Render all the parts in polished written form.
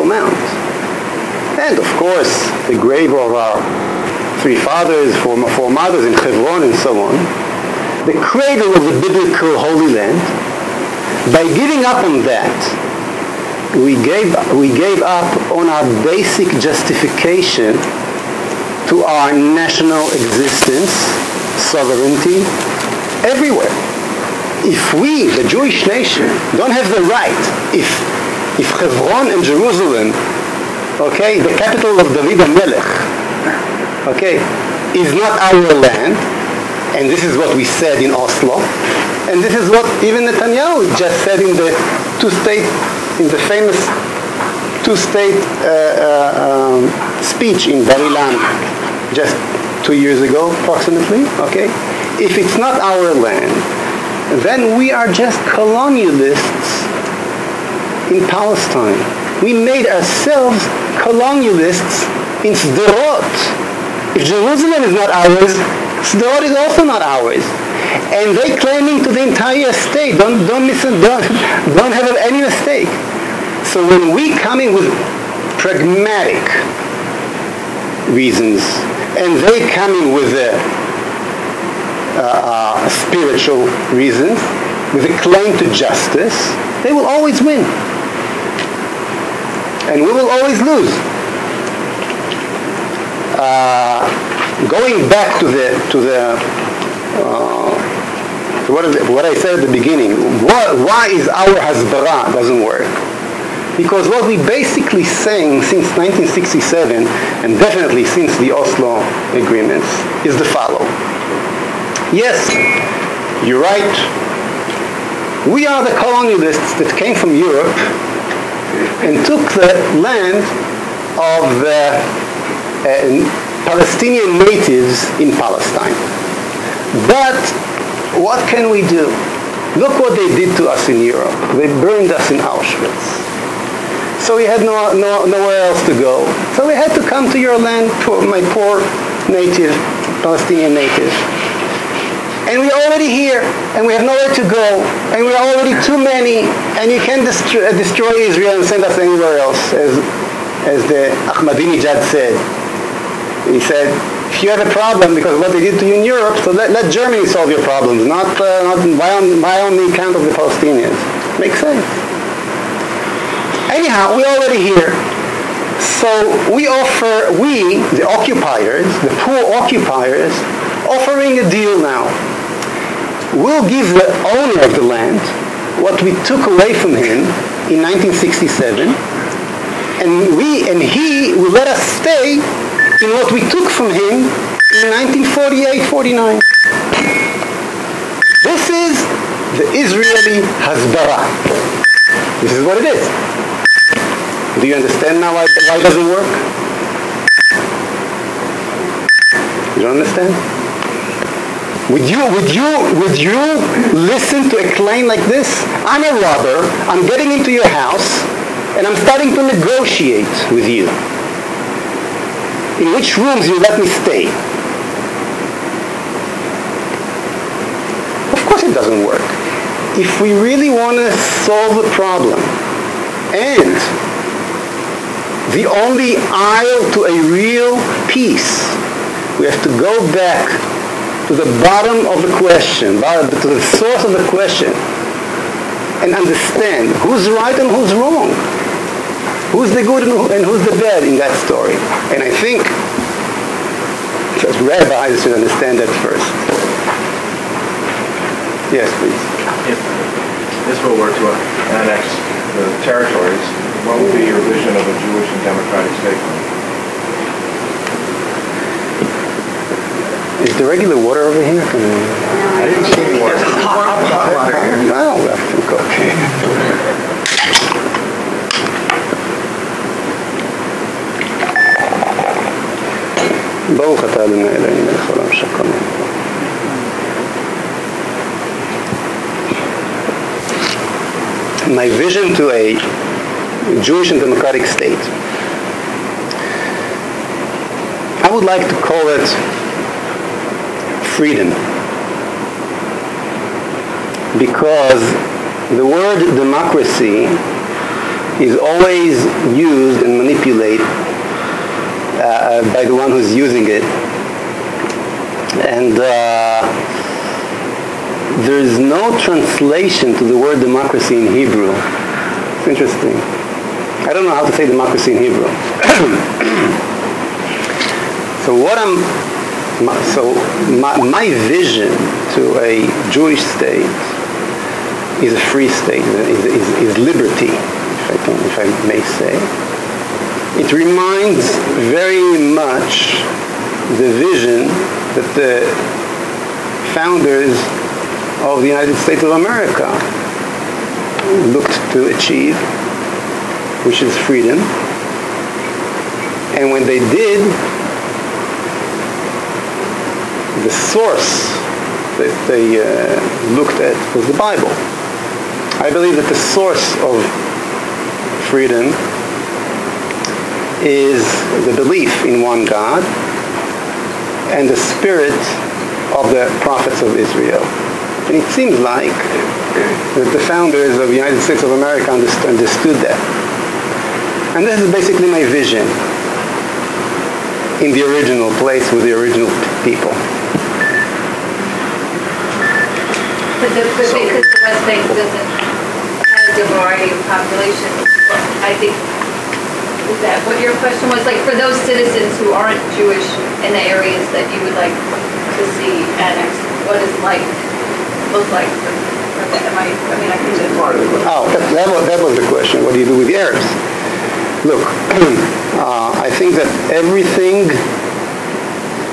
Temple Mount. And of course, the grave of our three fathers, four mothers in Hebron and so on, the cradle of the biblical Holy Land. By giving up on that, we gave up on our basic justification to our national existence, sovereignty, everywhere. If we, the Jewish nation, don't have the right, if Hebron and Jerusalem, okay, the capital of David HaMelech, okay, is not our land, and this is what we said in Oslo, and this is what even Netanyahu just said in the famous two-state speech in Bar Ilan just 2 years ago, approximately, okay? If it's not our land, then we are just colonialists in Palestine. We made ourselves colonialists in Sderot. If Jerusalem is not ours, Sderot is also not ours. And they claiming to the entire state. Don't have any mistake. So when we come in with pragmatic reasons, and they come in with spiritual reasons, with a claim to justice, they will always win. And we will always lose. Going back to what I said at the beginning, why is our hasbara doesn't work? Because what we basically saying since 1967, and definitely since the Oslo agreements, is the follow. Yes, you're right. We are the colonialists that came from Europe and took the land of the Palestinian natives in Palestine. But what can we do? Look what they did to us in Europe. They burned us in Auschwitz. So we had nowhere else to go. So we had to come to your land, my poor native, Palestinian native. And we're already here, and we have nowhere to go, and we're already too many, and you can't destroy Israel and send us anywhere else, as the Ahmadinejad said. He said, if you have a problem because of what they did to you in Europe, so let Germany solve your problems, not by on the account of the Palestinians. Makes sense. Anyhow, we're already here. So we, the occupiers, the poor occupiers, offering a deal now. We'll give the owner of the land what we took away from him in 1967, and he will let us stay in what we took from him in 1948-49. This is the Israeli hasbara. This is what it is. Do you understand now why it doesn't work? You don't understand? Would you listen to a claim like this? I'm a robber, I'm getting into your house, and I'm starting to negotiate with you. In which rooms you let me stay? Of course it doesn't work. If we really want to solve the problem, and the only aisle to a real peace, we have to go back to the bottom of the question, to the source of the question, and understand who's right and who's wrong. Who's the good and who's the bad in that story? And I think that rabbis should understand that first. Yes, please. If Israel were to annex the territories, what would be your vision of a Jewish and democratic state? Is there regular water over here? I didn't see any water. No, I think okay. ברוך אתה אדוני אלוהינו מלך העולם שהכל נהיה. My vision to a Jewish and democratic state, I would like to call it freedom, because the word democracy is always used and manipulated by the one who's using it. And there is no translation to the word democracy in Hebrew. It's interesting. I don't know how to say democracy in Hebrew. My vision to a Jewish state is a free state, is liberty, if I may say. It reminds very much the vision that the founders of the United States of America looked to achieve, which is freedom. And when they did, the source that they looked at was the Bible. I believe that the source of freedom is the belief in one God and the spirit of the prophets of Israel. And it seems like that the founders of the United States of America understood that. And this is basically my vision in the original place with the original people. But because the West Bank doesn't have a variety of population, I think, is that what your question was? Like for those citizens who aren't Jewish in the areas that you would like to see annexed, what does life look like for them? I think that's part of the question. Oh, that was the question. What do you do with the Arabs? Look, I think that everything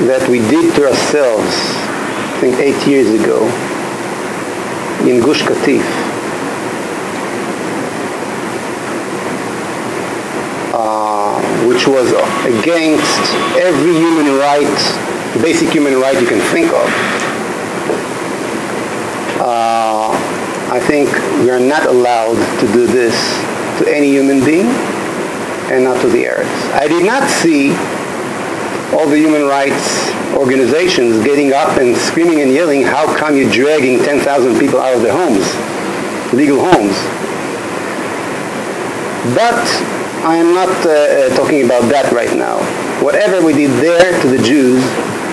that we did to ourselves, I think 8 years ago, in Gush Katif, which was against every human right, basic human right you can think of. I think we are not allowed to do this to any human being and not to the Arabs. I did not see all the human rights organizations getting up and screaming and yelling, how come you're dragging 10,000 people out of their homes, legal homes? But I am not talking about that right now. Whatever we did there to the Jews,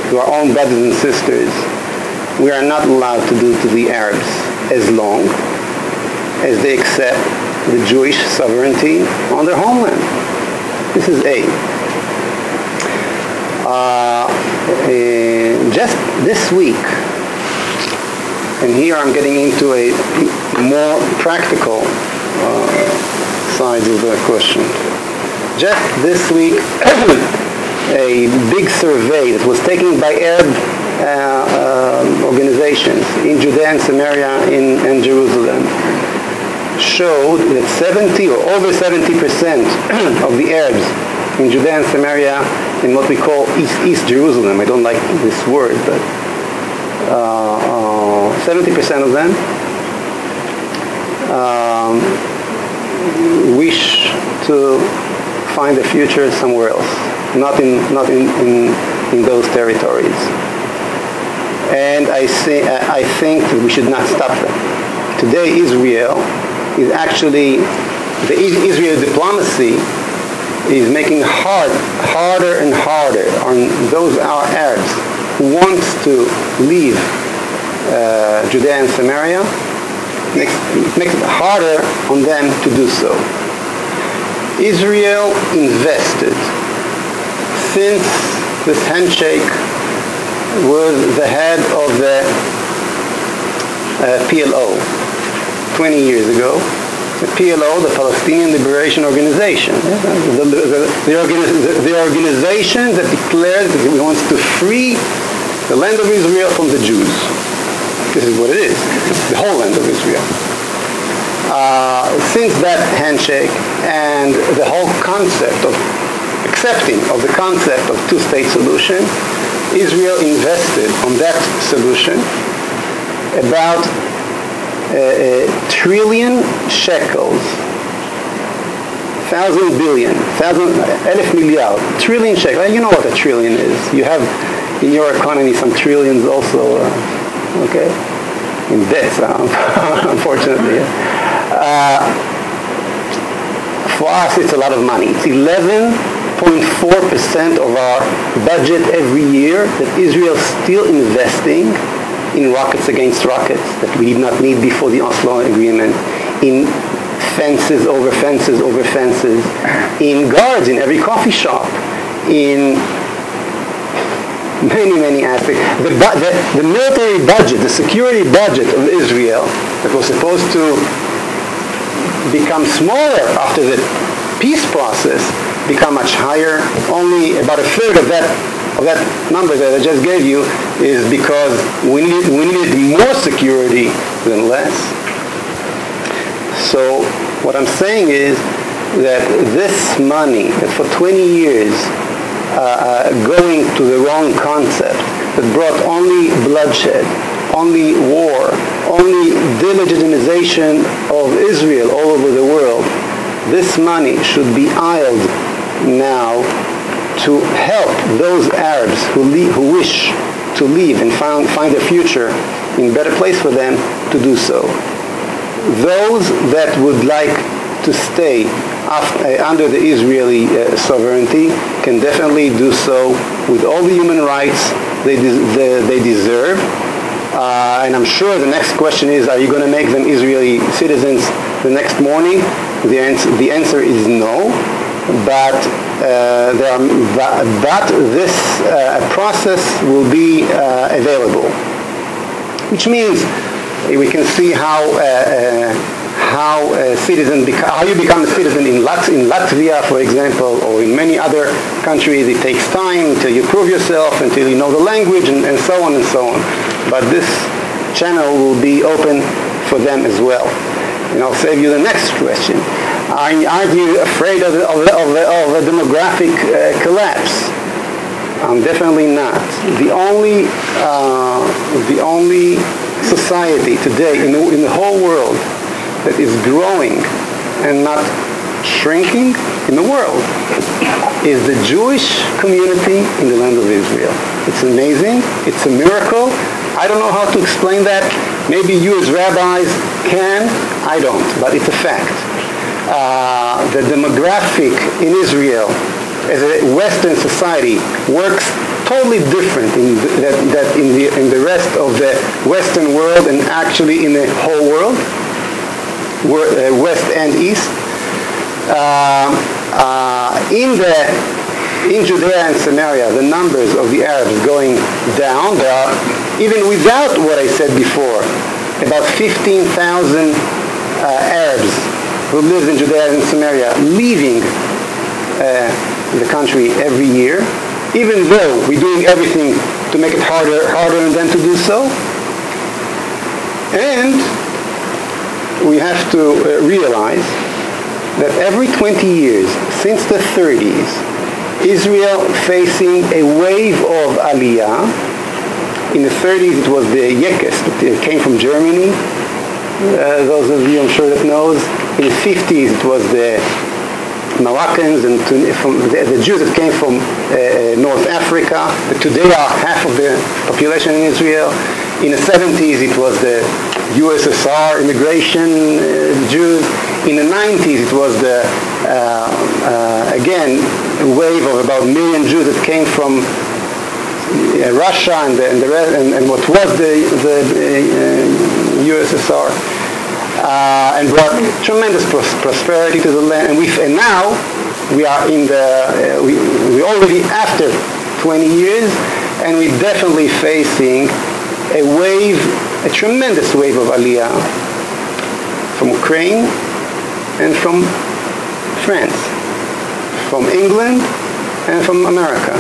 to our own brothers and sisters, we are not allowed to do to the Arabs as long as they accept the Jewish sovereignty on their homeland. This is A. Just this week, and here I'm getting into a more practical side of the question. Just this week, a big survey that was taken by Arab organizations in Judea and Samaria and Jerusalem showed that 70 or over 70% of the Arabs in Judea and Samaria, in what we call East Jerusalem, I don't like this word, but 70% of them wish to find a future somewhere else, not in those territories. And I think that we should not stop them. Today, Israel is actually, the Israel diplomacy is making harder and harder on those Arabs who want to leave Judea and Samaria. It makes it harder on them to do so. Israel invested, since this handshake with the head of the PLO 20 years ago, the PLO, the Palestinian Liberation Organization, the organization that declared that it wants to free the land of Israel from the Jews. This is what it is, the whole land of Israel. Since that handshake and the whole concept of accepting of the concept of two-state solution, Israel invested on that solution about a trillion shekels, 1,000 billion, 1,000 milliard, trillion shekels. You know what a trillion is. You have in your economy some trillions also, okay, in debts, unfortunately. For us, it's a lot of money. It's 11.4% of our budget every year that Israel is still investing in rockets against rockets that we did not need before the Oslo Agreement, in fences over fences over fences, in guards in every coffee shop, in many, many aspects. The military budget, the security budget of Israel that was supposed to become smaller after the peace process become much higher. Only about a third of that number that I just gave you is because we needed more security than less. So what I'm saying is that this money that for 20 years going to the wrong concept, that brought only bloodshed, only war, only delegitimization of Israel all over the world, this money should be aisled now to help those Arabs who wish to leave and find a future in a better place for them to do so. Those that would like to stay under the Israeli sovereignty can definitely do so with all the human rights they deserve. And I'm sure the next question is, are you going to make them Israeli citizens the next morning? The answer is no. But this process will be available, which means we can see how you become a citizen in Latvia, for example, or in many other countries. It takes time until you prove yourself, until you know the language, and so on and so on. But this channel will be open for them as well. And I'll save you the next question. Aren't you afraid of a demographic collapse? I'm definitely not. The only society today in the whole world that is growing and not shrinking in the world is the Jewish community in the land of Israel. It's amazing. It's a miracle. I don't know how to explain that. Maybe you as rabbis can. I don't, but it's a fact. The demographic in Israel as a Western society works totally different in the rest of the Western world, and actually in the whole world, West and East. In Judea and Samaria, the numbers of the Arabs going down. There are, even without what I said before, about 15,000 Arabs who live in Judea and Samaria leaving the country every year, even though we're doing everything to make it harder on them to do so. And we have to realize that every 20 years, since the 30s, Israel facing a wave of aliyah. In the 30s it was the Yekes, it came from Germany. Those of you I'm sure that knows. In the 50s it was the Moroccans and the Jews that came from North Africa, that today are half of the population in Israel. In the 70s it was the USSR immigration Jews. In the 90s it was the again a wave of about 1 million Jews that came from Russia and what was the USSR, and brought tremendous prosperity to the land. And now we are we're already after 20 years, and we're definitely facing a tremendous wave of aliyah from Ukraine and from France, from England and from America.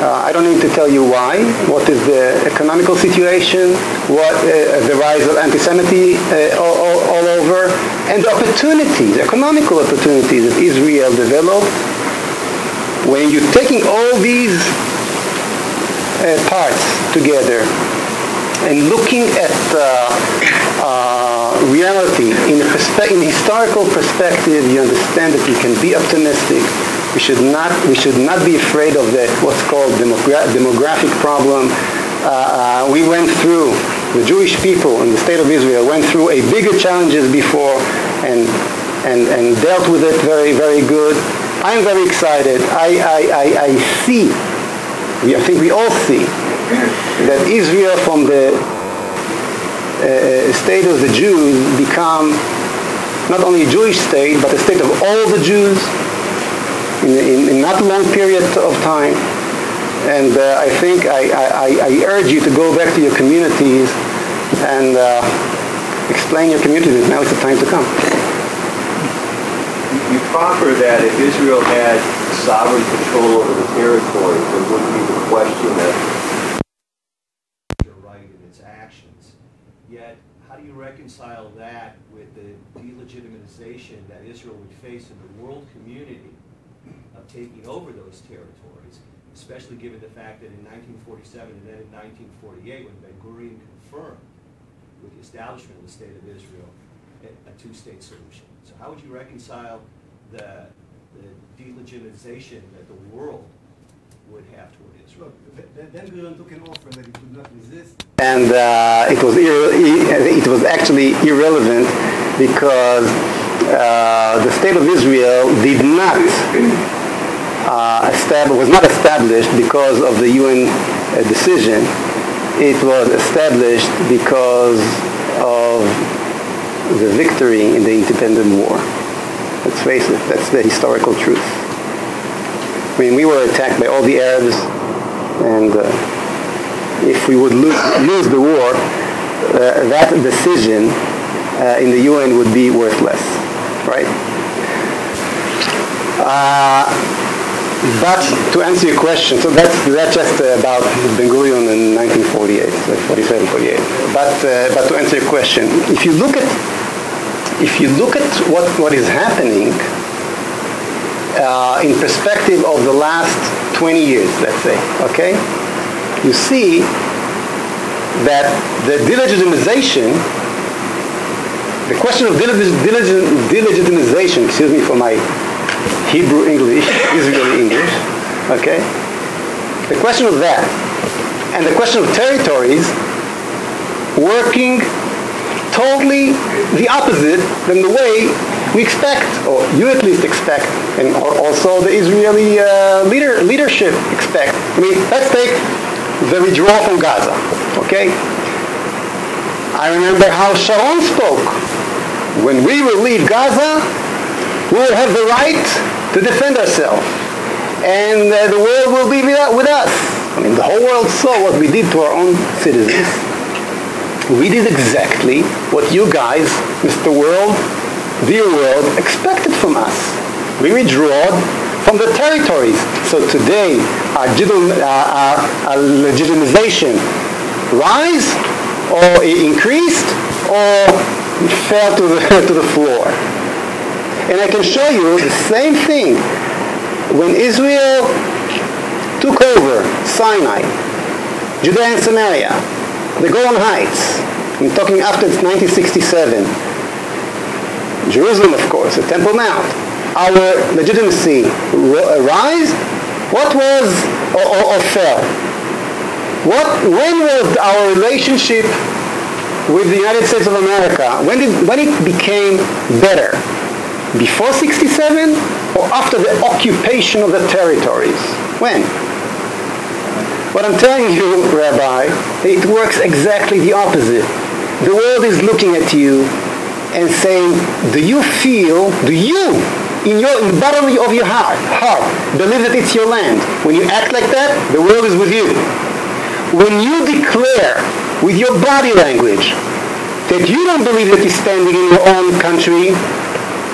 I don't need to tell you why. What is the economical situation? What the rise of anti-Semitism all over, and the opportunities, economical opportunities that Israel developed. When you're taking all these parts together and looking at reality in historical perspective, you understand that we can be optimistic. We should not be afraid of what's called demographic problem. We went through, the Jewish people in the state of Israel went through a bigger challenges before, and and dealt with it very, very good. I'm very excited. I see, I think we all see, that Israel from the state of the Jews become not only a Jewish state, but a state of all the Jews in not a long period of time. And I think I urge you to go back to your communities and explain your communities. Now is the time to come. You proffer that if Israel had sovereign control over the territory, there wouldn't be the question that right in its actions. Yet, how do you reconcile that with the delegitimization that Israel would face in the world community of taking over those territories, especially given the fact that in 1947 and then in 1948, when Ben-Gurion confirmed with the establishment of the State of Israel a two-state solution? So how would you reconcile the delegitimization that the world would have toward Israel? Ben-Gurion took an offer that he could not resist. And it was actually irrelevant because the State of Israel did not was not established because of the UN decision. It was established because of the victory in the independent war. Let's face it, that's the historical truth. I mean, we were attacked by all the Arabs, and if we would lose the war, that decision in the UN would be worthless, right? But to answer your question, so that's just about Ben-Gurion in 1948, 47, 48. But to answer your question, if you look at what is happening in perspective of the last 20 years, let's say, okay, you see that the delegitimization, the question of delegitimization, excuse me for my Hebrew English, Israeli English, okay? The question of that and the question of territories working totally the opposite than the way we expect, or you at least expect, and also the Israeli leadership expect. I mean, let's take the withdrawal from Gaza, okay? I remember how Sharon spoke. When we will leave Gaza, we will have the right to defend ourselves. And the world will be with us. I mean, the whole world saw what we did to our own citizens. We did exactly what you guys, Mr. World, dear world, expected from us. We withdrew from the territories. So today, our legitimization rise, or increased, or fell to the floor. And I can show you the same thing. When Israel took over Sinai, Judea and Samaria, the Golan Heights, I'm talking after 1967, Jerusalem, of course, the Temple Mount, our legitimacy rise, what was, or fell? When was our relationship with the United States of America, when it became better? Before 67 or after the occupation of the territories? When? What I'm telling you, Rabbi, it works exactly the opposite. The world is looking at you and saying, do you, in the bottom of your heart, believe that it's your land? When you act like that, the world is with you. When you declare with your body language that you don't believe that you're standing in your own country,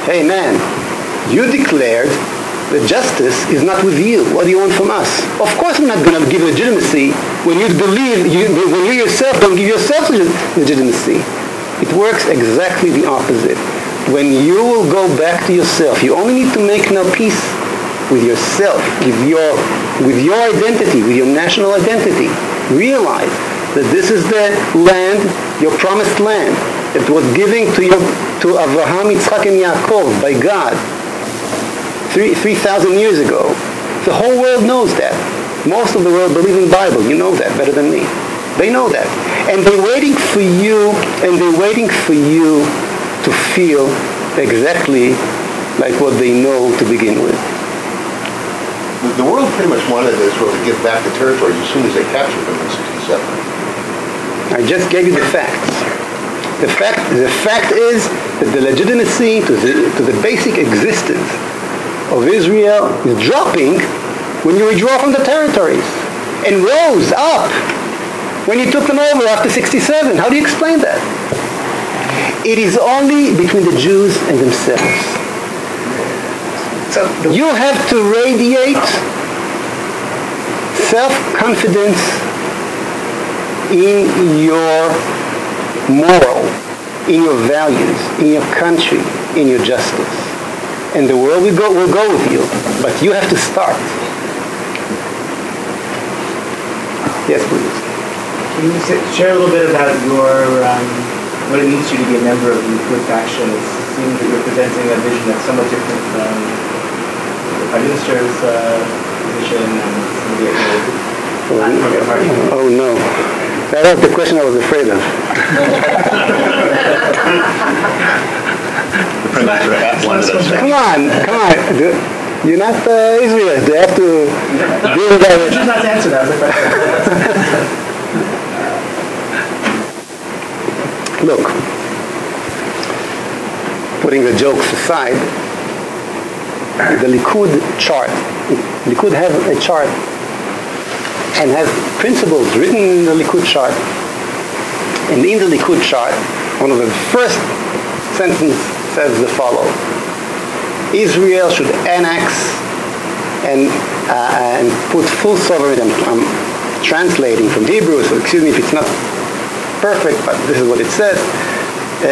hey man, you declared that justice is not with you. What do you want from us? Of course I'm not going to give legitimacy when you believe, when you yourself don't give yourself legitimacy. It works exactly the opposite. When you will go back to yourself, you only need to make now peace with yourself, with your identity, with your national identity. Realize that this is the land, your promised land, that was given to Abraham, Yitzchak, and Yaakov by God 3,000 years ago. The whole world knows that. Most of the world believe in the Bible. You know that better than me. They know that. And they're waiting for you, to feel exactly like what they know to begin with. The world pretty much wanted Israel to give back the territories as soon as they captured them in 67. I just gave you the facts. The fact is that the legitimacy to the basic existence of Israel is dropping when you withdraw from the territories, and rose up when you took them over after 67. How do you explain that? It is only between the Jews and themselves. So you have to radiate self-confidence in your moral, in your values, in your country, in your justice. And the world will go with you, but you have to start. Yes, please. Can you share a little bit about your what it means to you to be a member of the Likud faction? It seems that you're presenting a vision that's somewhat different from the Prime Minister's position and some of the other party. Oh no. That was the question I was afraid of. Come on. You're not Israel. They have to deal with that. Choose not to answer that. Look, putting the jokes aside, the Likud chart. Likud has a chart and has principles written in the Likud chart. And in the Likud chart, one of the first sentences says the following: Israel should annex and put full sovereignty. I'm translating from Hebrew, so excuse me if it's not perfect, but this is what it says.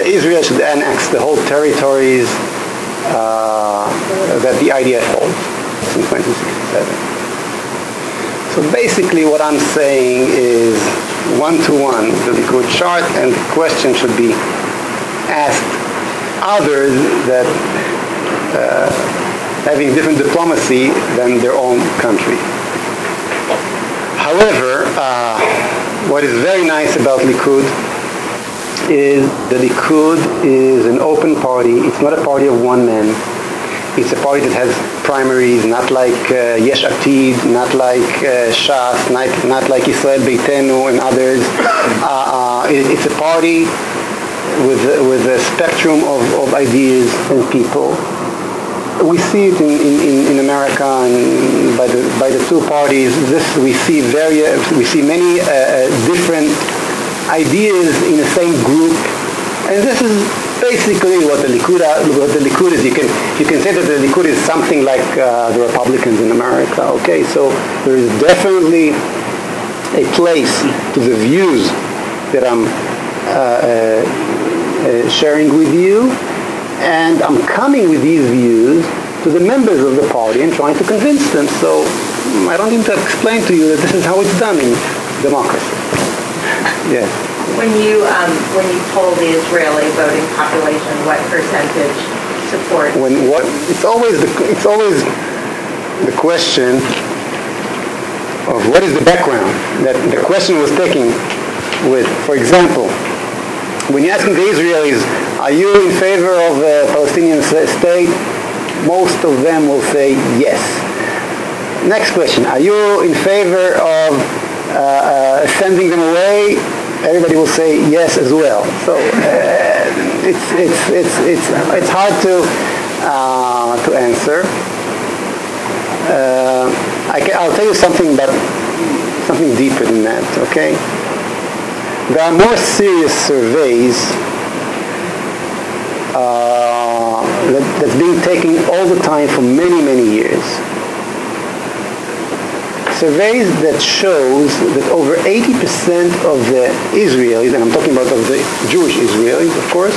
Israel should annex the whole territories that the IDF holds since 1967. So basically what I'm saying is one-to-one the Likud chart, and the question should be asked others that having different diplomacy than their own country. However, what is very nice about Likud is the Likud is an open party. It's not a party of one man. It's a party that has primaries, not like Yesh Atid, not like Shas, not like Israel Beitenu and others. It's a party with a spectrum of ideas and people. We see it in America, and by the two parties. We see many different ideas in the same group, and this is basically what the Likud is. You can say that the Likud is something like the Republicans in America. Okay, so there is definitely a place to the views that I'm sharing with you. And I'm coming with these views to the members of the party and trying to convince them. So I don't need to explain to you that this is how it's done in democracy. Yes. When you poll the Israeli voting population, what percentage support? It's always the question of what is the background that the question was taking with. For example, when you're asking the Israelis, are you in favor of a Palestinian state? Most of them will say yes. Next question, are you in favor of sending them away? Everybody will say yes as well. So it's hard to answer. I'll tell you something deeper than that. Okay. There are more serious surveys that's being taken all the time for many, many years. Surveys that shows that over 80% of the Israelis, and I'm talking about of the Jewish Israelis, of course,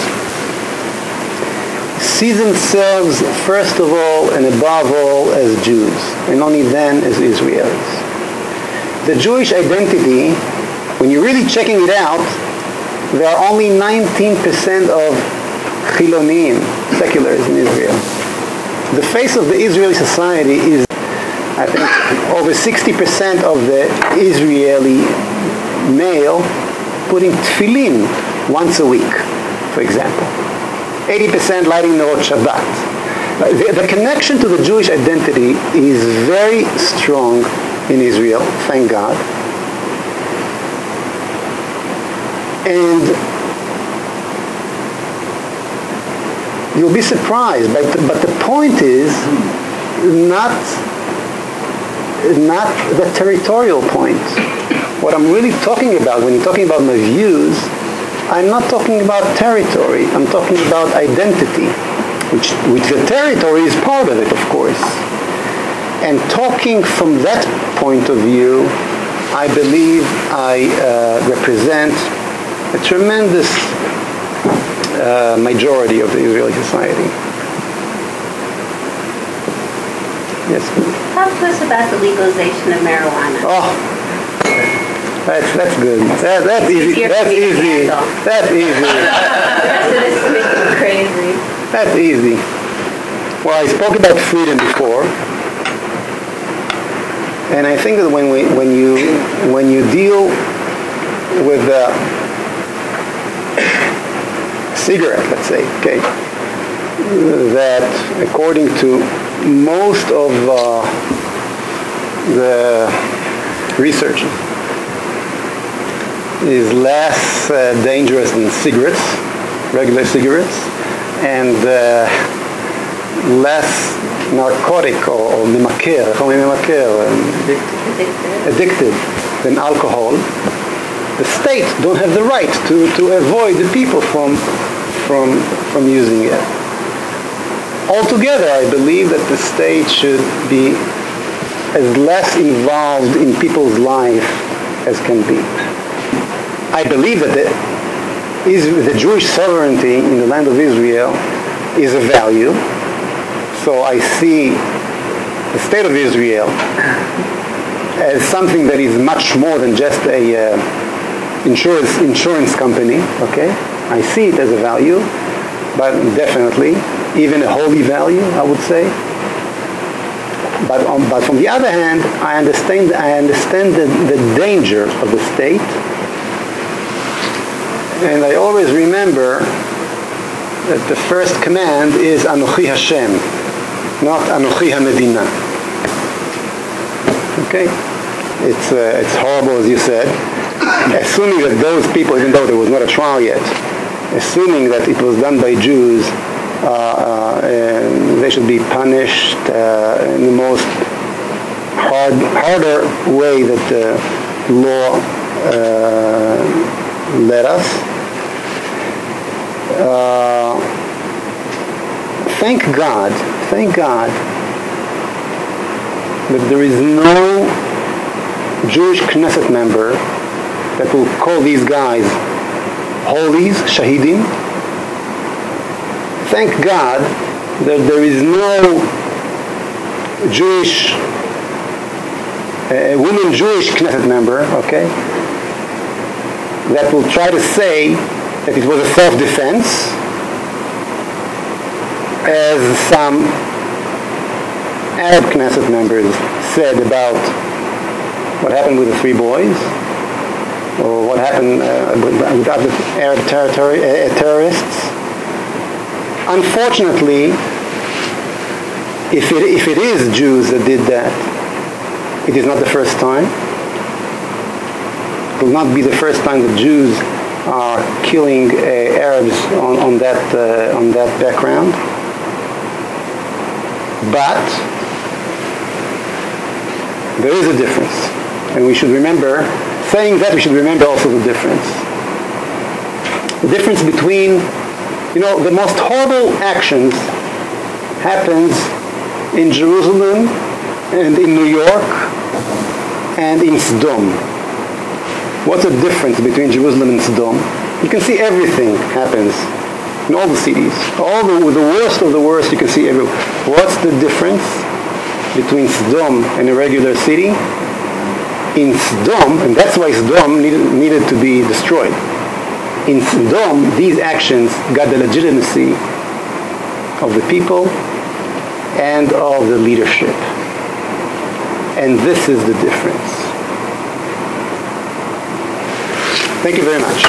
see themselves first of all and above all as Jews, and only then as Israelis. The Jewish identity, when you're really checking it out, there are only 19% of Chilonim, seculars in Israel. The face of the Israeli society is, I think, over 60% of the Israeli male putting tefillin once a week, for example. 80% lighting Nerot Shabbat. The connection to the Jewish identity is very strong in Israel, thank God. And you'll be surprised, but the point is not the territorial point. What I'm really talking about when you're talking about my views, I'm not talking about territory, I'm talking about identity, which the territory is part of it, of course. And talking from that point of view, I believe I represent a tremendous majority of the Israeli society. Yes, please. Talk to us about the legalization of marijuana. Oh, that's good. That's easy. That's easy. That's easy. The rest of this is making me crazy. That's easy. Well, I spoke about freedom before, and I think that when you deal with a cigarette, let's say, okay, that according to most of the research is less dangerous than cigarettes, regular cigarettes, and less narcotic or memaker, addicted than alcohol. The state don't have the right to avoid the people from using it. Altogether, I believe that the state should be as less involved in people's life as can be. I believe that the Jewish sovereignty in the land of Israel is a value. So I see the state of Israel as something that is much more than just a insurance company. Okay, I see it as a value, but definitely even a holy value, I would say. But from the other hand, I understand the danger of the state, and I always remember that the first command is Anochi Hashem, not Anochi HaMedina. Okay, it's horrible, as you said. Assuming that those people, even though there was not a trial yet, assuming that it was done by Jews, they should be punished in the most harder way that the law let us. Thank God that there is no Jewish Knesset member that will call these guys holies, shahidim. Thank God that there is no Jewish, women Jewish Knesset member, okay, that will try to say that it was a self-defense, as some Arab Knesset members said about what happened with the 3 boys, or what happened with other Arab terrorists. Unfortunately, if it is Jews that did that, it is not the first time. It will not be the first time that Jews are killing Arabs on that background. But there is a difference, and we should remember. Saying that, we should remember also the difference. The difference between, the most horrible actions happens in Jerusalem and in New York and in Sodom. What's the difference between Jerusalem and Sodom? You can see everything happens in all the cities. All the worst of the worst you can see everywhere. What's the difference between Sodom and a regular city? In Sodom, and that's why Sodom needed to be destroyed. In Sodom, these actions got the legitimacy of the people and of the leadership. And this is the difference. Thank you very much.